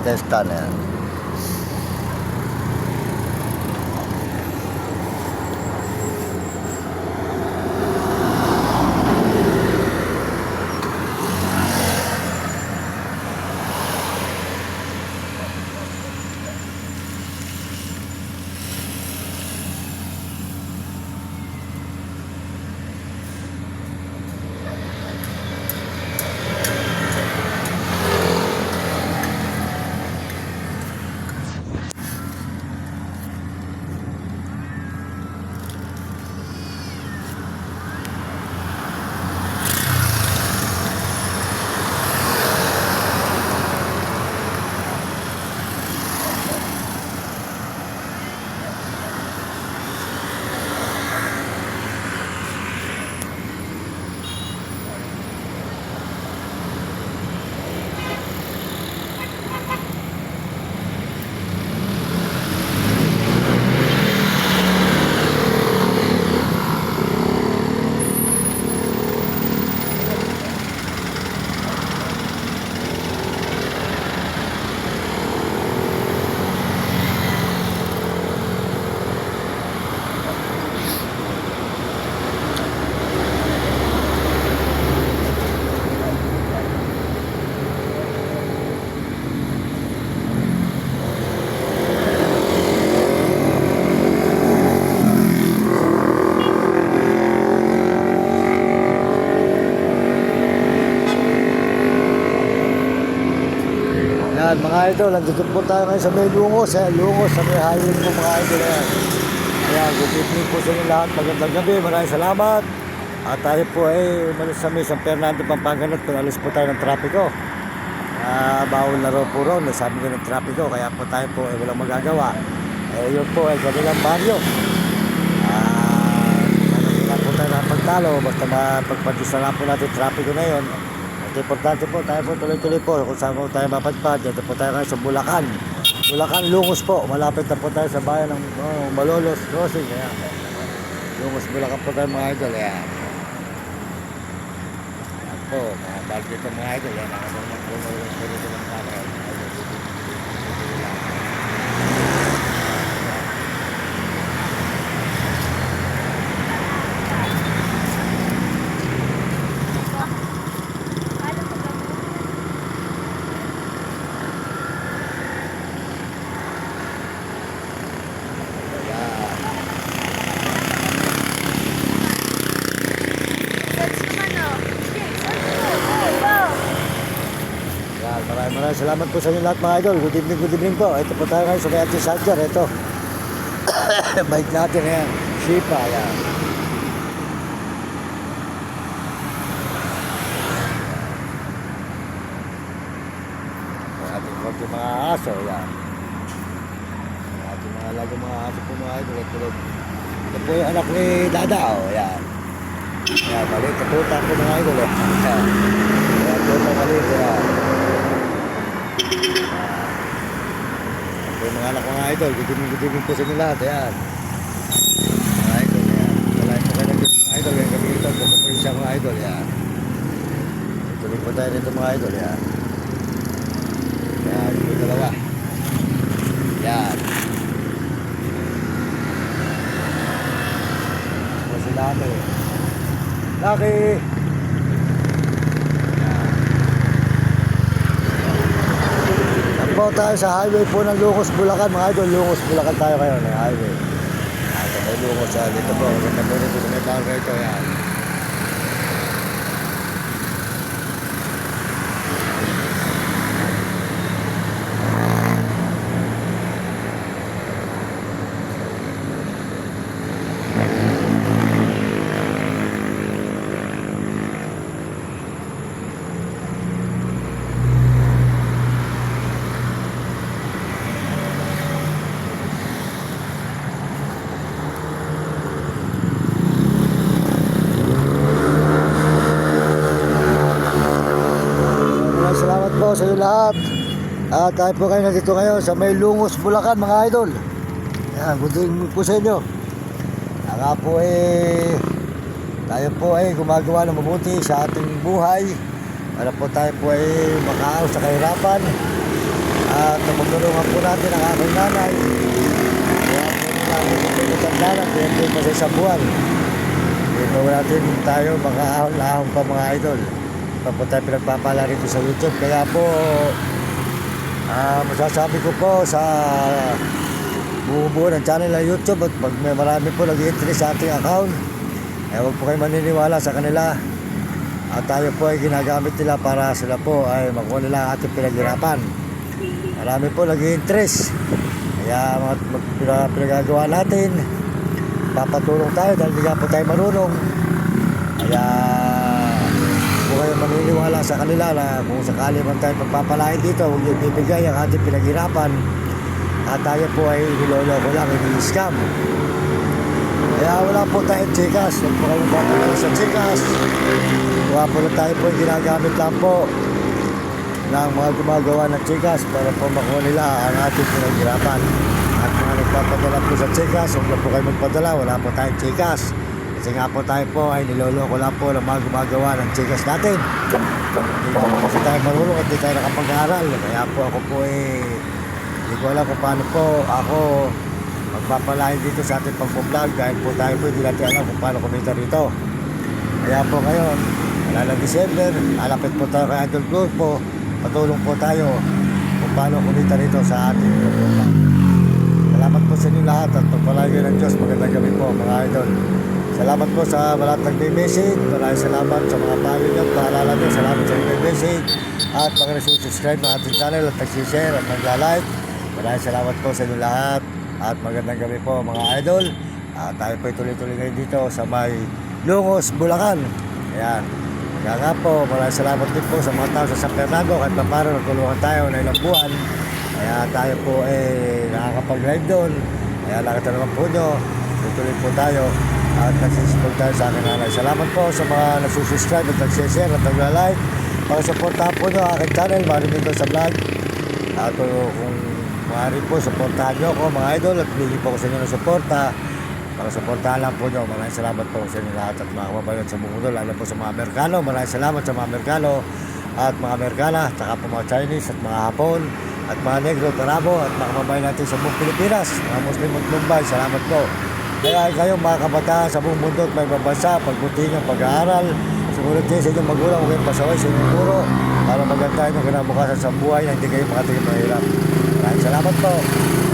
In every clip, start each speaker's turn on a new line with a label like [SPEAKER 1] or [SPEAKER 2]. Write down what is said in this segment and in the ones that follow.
[SPEAKER 1] Testa na yan. Yan mga idol, nandito po tayo ngayon sa may Lungos, Lungos sa may highway po mga idol. Ayan, good evening po sa inyo lahat, magandang gabi, maraming salamat. At tayo po ay umalis sa may San Fernando, Pampanga, pinalis po tayo ng trapiko. Bawal na raw po ron, nasabi ko ng trapiko, kaya po tayo po ay walang magagawa. Yun po ay kanilang baryo. Hindi po tayo nakapagtalo, basta mapagpadisa lang po natin trapiko na yun. Importante po, tayo po tuloy-tuloy po kung saan po tayo mapadpad. Dito po tayo sa Bulacan. Bulacan, Lungos po. Malapit na po tayo sa bayan ng Malolos Crossing. Ayan. Lungos, Bulacan po tayo mga idol. Ayan. Ayan po, balik dito mga idol. Ayan, nakasama po dito ng camera. Maraming salamat po sa inyo lahat mga idol. Good evening po. Ito po tayo ngayon sa may anti-charger. Ito. Bike natin yan. Shipa. Yan. Ating mga aso. Yan. Ating mga alaga mga aso po mga idol. Ito po yung anak ni Dada. Yan. Yan. Maliit. Katutan po mga idol. Yan. Yan. Katutan maliit. Yan. Yung mga anak mga idol, good evening po sa inyo lahat. Ayan. Mga idol, ayan. Salain po kayo ng mga idol. Ayan kami ito, po po yung mga idol. Ayan. Tuloy po tayo nito mga idol. Ayan. Ayan, yung dalawa. Ayan. Ito si Laki. Laki! Po tayo sa highway po ng Lungos, Bulacan mga idol. Lungos, Bulacan tayo kayo ng highway. Ito may Lungos dito po. Ganda po dito sa may barangay ito. Yan. Salamat po sa inyo lahat. Tayo po kayo nandito ngayon sa may Lungos, Bulacan mga idol. Yan, good evening po sa inyo. Nga po tayo po gumagawa ng mabuti sa ating buhay para po tayo po makaaw sa kahirapan. At magtulungan po natin ang aking nanay. Kaya po namin ito tandaan at po sa isang buwan. Dito natin tayo makaahon-ahon pa mga idol. Pa po tayo pinagpapala rito sa YouTube. Kaya po masasabi ko po sa buo ng channel ng YouTube at pag may marami po nag-i-interest sa ating account, huwag po kayo maniniwala sa kanila. At tayo po ay ginagamit nila para sila po ay makuha nila ang ating pinaghirapan. Marami po nag-i-interest. Kaya pinagagawa natin, papatulong tayo dahil hindi nga po tayo marunong. Kaya po kayo maniniwala sa kanila na kung sakali man tayo pagpapalain dito, huwag yung bibigay ang ating pinaghirapan at tayo po ay niloloko lang, ini-scam. Kaya wala po tayong chikas, huwag po kayong papalain sa chikas. Wala po na tayo po yung ginagamit lang po ng mga gumagawa ng chikas para po makuha nila ang ating pinaghirapan. At mga nagpapadala po sa chikas, huwag na po kayo magpadala, wala po tayong chikas. Kasi nga po tayo po ay niloloko lang po ng mga gumagawa ng chikas natin. Hindi po kasi tayo marunong at hindi tayo nakapag-aaral. Kaya po ako po hindi ko alam kung paano po ako magpapalain dito sa ating pag-vlog dahil po tayo po hindi natin alam kung paano kumita rito. Kaya po ngayon, alalang December, alapit po tayo kay Idol Group po. Patulong po tayo kung paano kumita rito sa ating pag-vlog. Salamat po sa inyo lahat at pagpalain ng Diyos. Magandang gabi po mga idol. Salamat po sa lahat ng nag-message. Maraming salamat sa mga palo nyo at paalala nyo. Salamat sa nag-message at mga nag-subscribe ng ating channel at nag-share at nag-like. Maraming salamat po sa inyo lahat at magandang gabi po mga idol. Tayo po tuloy-tuloy ngayon dito sa may Lungos, Bulacan. Ayan. Kaya nga po, maraming salamat din po sa mga tao sa San Fernando kahit pa paano nagtulungan tayo na ilang buwan. Kaya tayo po nakakapag-live doon. Kaya nakita naman po nyo. Tuloy po tayo at nagsisipag tayo sa akin nanay. Salamat po sa mga nagsusubscribe at nagsishare at nagla-like. Pag-supportahan po nyo aking channel, marinig ko sa vlog. At kung maaari po, supportahan nyo ako mga idol at bigyan po ko sa inyo ng suporta. Pag-supportahan lang po nyo. Maraming salamat po sa inyo lahat at mga kababayan sa buong mundo. Lalo po sa mga Amerikano. Maraming salamat sa mga Amerikano at mga Amerikana, saka po mga Chinese at mga Hapon at mga Negro, Tarabo at mga kababayan natin sa buong Pilipinas, mga Muslim at Mumbai. Salamat po. Kaya kayong mga kabataan sa buong mundo at may babasa, pagbutihin ang pag-aaral, sumunod din sa inyong magulang, huwag kayong pasaway sa inyong guro para maganda yung kinabukasan sa buhay na hindi kayo makatingin mahirap. Maraming salamat po.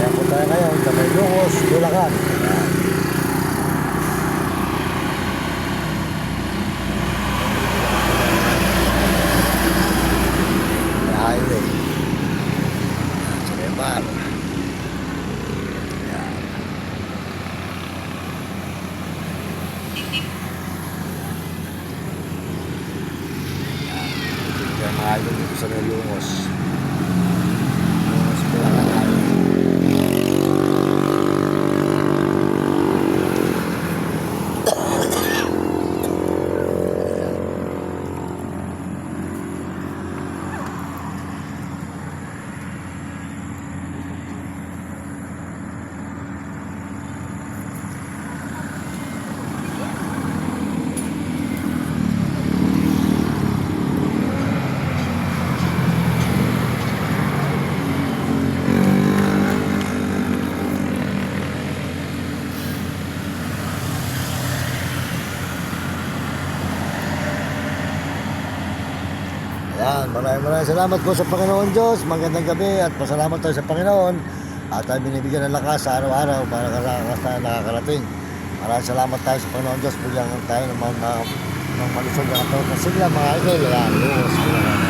[SPEAKER 1] Kaya po tayo ngayon sa may Lungos, Bulacan. Highway. Sa may bar. Kaya mga idol dito sa may Lungos. Lungos, Bulacan Highway. Yan, maraming salamat po sa Panginoon Diyos. Magandang gabi at pasalamat tayo sa Panginoon. At tayo binibigyan ng lakas sa araw-araw para nakakarating. Maraming salamat tayo sa Panginoon Diyos. Bigyan tayo ng malusog na katawag na sigla mga idol. Yan, Lungos.